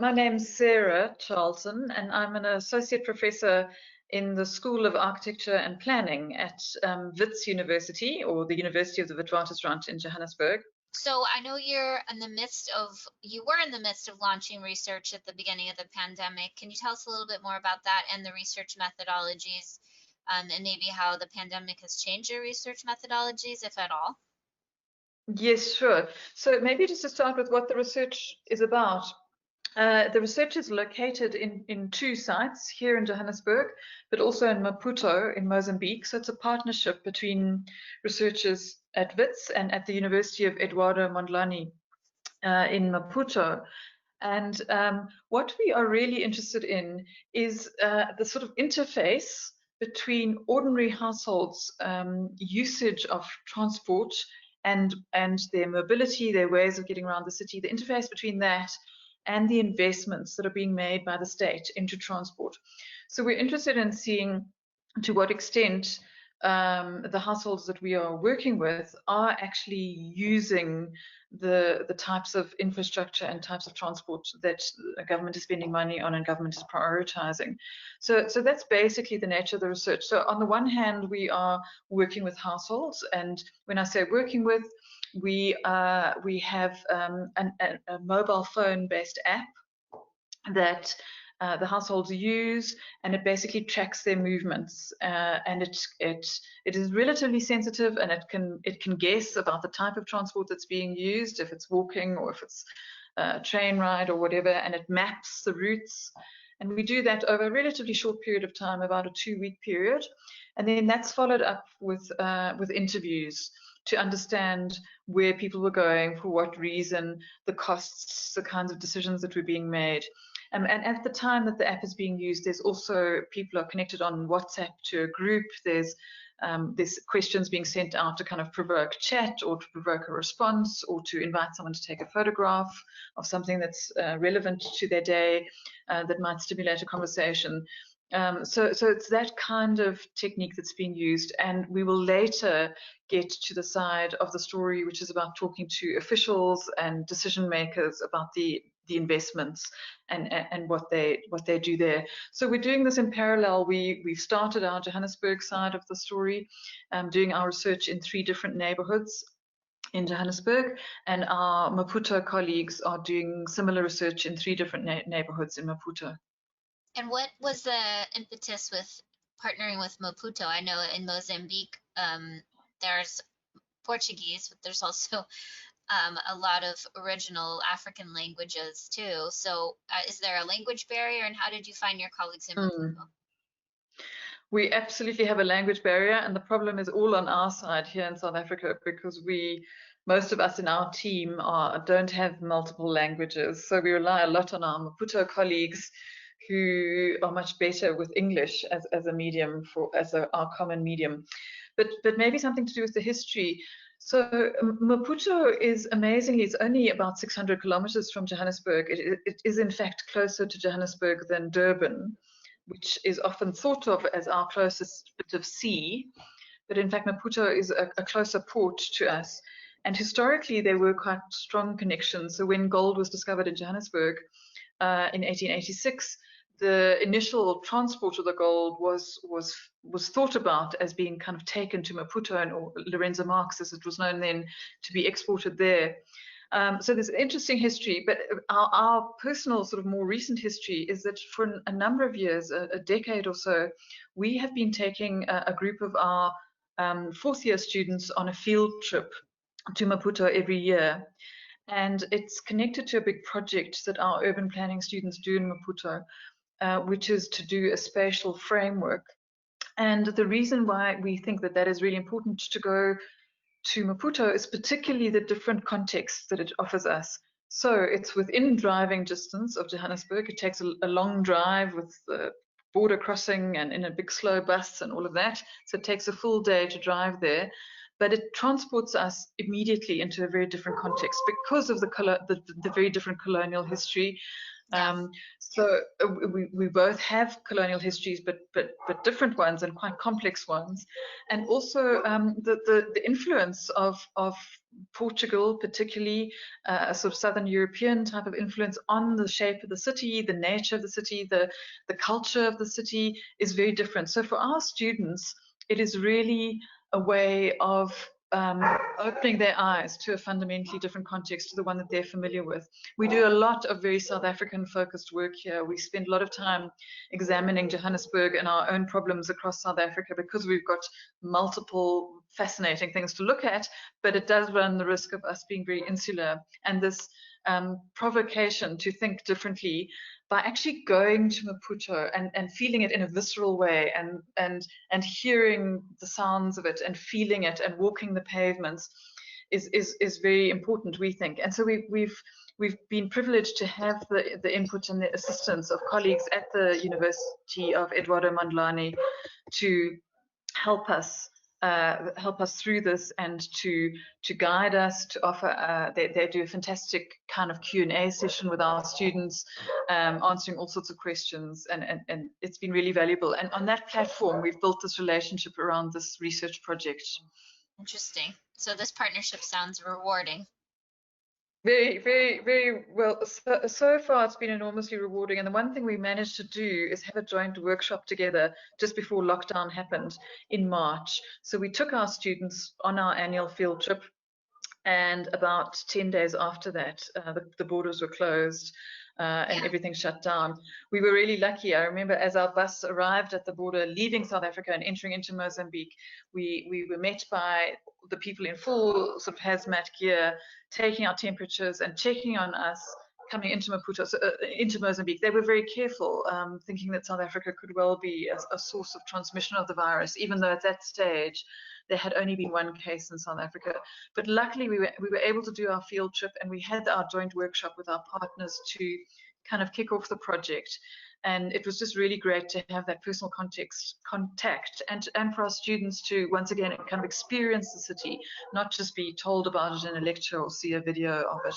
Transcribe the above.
My name's Sarah Charlton, and I'm an associate professor in the School of Architecture and Planning at Wits University, or the University of the Witwatersrand in Johannesburg. So I know you were in the midst of launching research at the beginning of the pandemic. Can you tell us a little bit more about that and the research methodologies, and maybe how the pandemic has changed your research methodologies, if at all? Yes, sure. So maybe just to start with what the research is about. The research is located in two sites here in Johannesburg, but also in Maputo in Mozambique. So it's a partnership between researchers at Wits and at the University of Eduardo Mondlane in Maputo. And what we are really interested in is the sort of interface between ordinary households' usage of transport and their mobility, their ways of getting around the city, the interface between that and the investments that are being made by the state into transport. So we're interested in seeing to what extent the households that we are working with are actually using the types of infrastructure and types of transport that the government is spending money on and government is prioritizing. So that's basically the nature of the research. So on the one hand, we are working with households, and when I say working with, we have a mobile phone-based app that the households use, and it basically tracks their movements. And it is relatively sensitive, and it can guess about the type of transport that's being used, if it's walking or if it's a train ride or whatever, and it maps the routes. And we do that over a relatively short period of time, about a 2-week period, and then that's followed up with interviews to understand where people were going, for what reason, the costs, the kinds of decisions that were being made. And at the time that the app is being used, there's also people are connected on WhatsApp to a group. There's questions being sent out to kind of provoke chat or to provoke a response or to invite someone to take a photograph of something that's relevant to their day that might stimulate a conversation. So it's that kind of technique that's being used, and we will later get to the side of the story which is about talking to officials and decision makers about the investments and what they do there. So we're doing this in parallel. We've started our Johannesburg side of the story, doing our research in 3 different neighborhoods in Johannesburg, and our Maputo colleagues are doing similar research in 3 different neighborhoods in Maputo. And what was the impetus with partnering with Maputo? I know in Mozambique, there's Portuguese, but there's also a lot of original African languages too. So is there a language barrier, and how did you find your colleagues in Maputo? We absolutely have a language barrier, and the problem is all on our side here in South Africa, because most of us in our team don't have multiple languages. So we rely a lot on our Maputo colleagues, who are much better with English as a medium, our common medium. But maybe something to do with the history. So Maputo is amazingly, it's only about 600 kilometers from Johannesburg. It is in fact closer to Johannesburg than Durban, which is often thought of as our closest bit of sea. But in fact, Maputo is a closer port to us. And historically, there were quite strong connections. So when gold was discovered in Johannesburg in 1886, the initial transport of the gold was thought about as being kind of taken to Maputo, or Lorenzo Marx, as it was known then, to be exported there. So there's an interesting history, but our personal sort of more recent history is that for a number of years, a decade or so, we have been taking a group of our 4th-year students on a field trip to Maputo every year. And it's connected to a big project that our urban planning students do in Maputo, which is to do a spatial framework. And the reason why we think that is really important to go to Maputo is particularly the different contexts that it offers us. So it's within driving distance of Johannesburg. It takes a long drive with the border crossing and in a big slow bus and all of that. So it takes a full day to drive there. But it transports us immediately into a very different context because of the very different colonial history, Yeah. So we both have colonial histories, but different ones and quite complex ones, and also the influence of Portugal, particularly a sort of Southern European type of influence on the shape of the city, the nature of the city, the culture of the city is very different. So for our students, it is really a way of opening their eyes to a fundamentally different context to the one that they're familiar with. We do a lot of very South African focused work here. We spend a lot of time examining Johannesburg and our own problems across South Africa because we've got multiple fascinating things to look at, but it does run the risk of us being very insular. And this provocation to think differently by actually going to Maputo and feeling it in a visceral way and hearing the sounds of it and feeling it and walking the pavements is very important, we think. And so we've been privileged to have the input and the assistance of colleagues at the University of Eduardo Mondlane to help us through this and to guide us, to offer. They do a fantastic kind of Q&A session with our students, answering all sorts of questions, and it's been really valuable. And on that platform, we've built this relationship around this research project. Interesting. So this partnership sounds rewarding. Very, very, very well. So far, it's been enormously rewarding. And the one thing we managed to do is have a joint workshop together just before lockdown happened in March. So we took our students on our annual field trip, and about 10 days after that, the borders were closed. And everything shut down. We were really lucky. I remember as our bus arrived at the border, leaving South Africa and entering into Mozambique, we were met by the people in full sort of hazmat gear, taking our temperatures and checking on us coming into Maputo, into Mozambique. They were very careful, thinking that South Africa could well be a source of transmission of the virus, even though at that stage there had only been one case in South Africa. But luckily we were able to do our field trip, and we had our joint workshop with our partners to kind of kick off the project. And it was just really great to have that personal contact and for our students to once again kind of experience the city, not just be told about it in a lecture or see a video of it.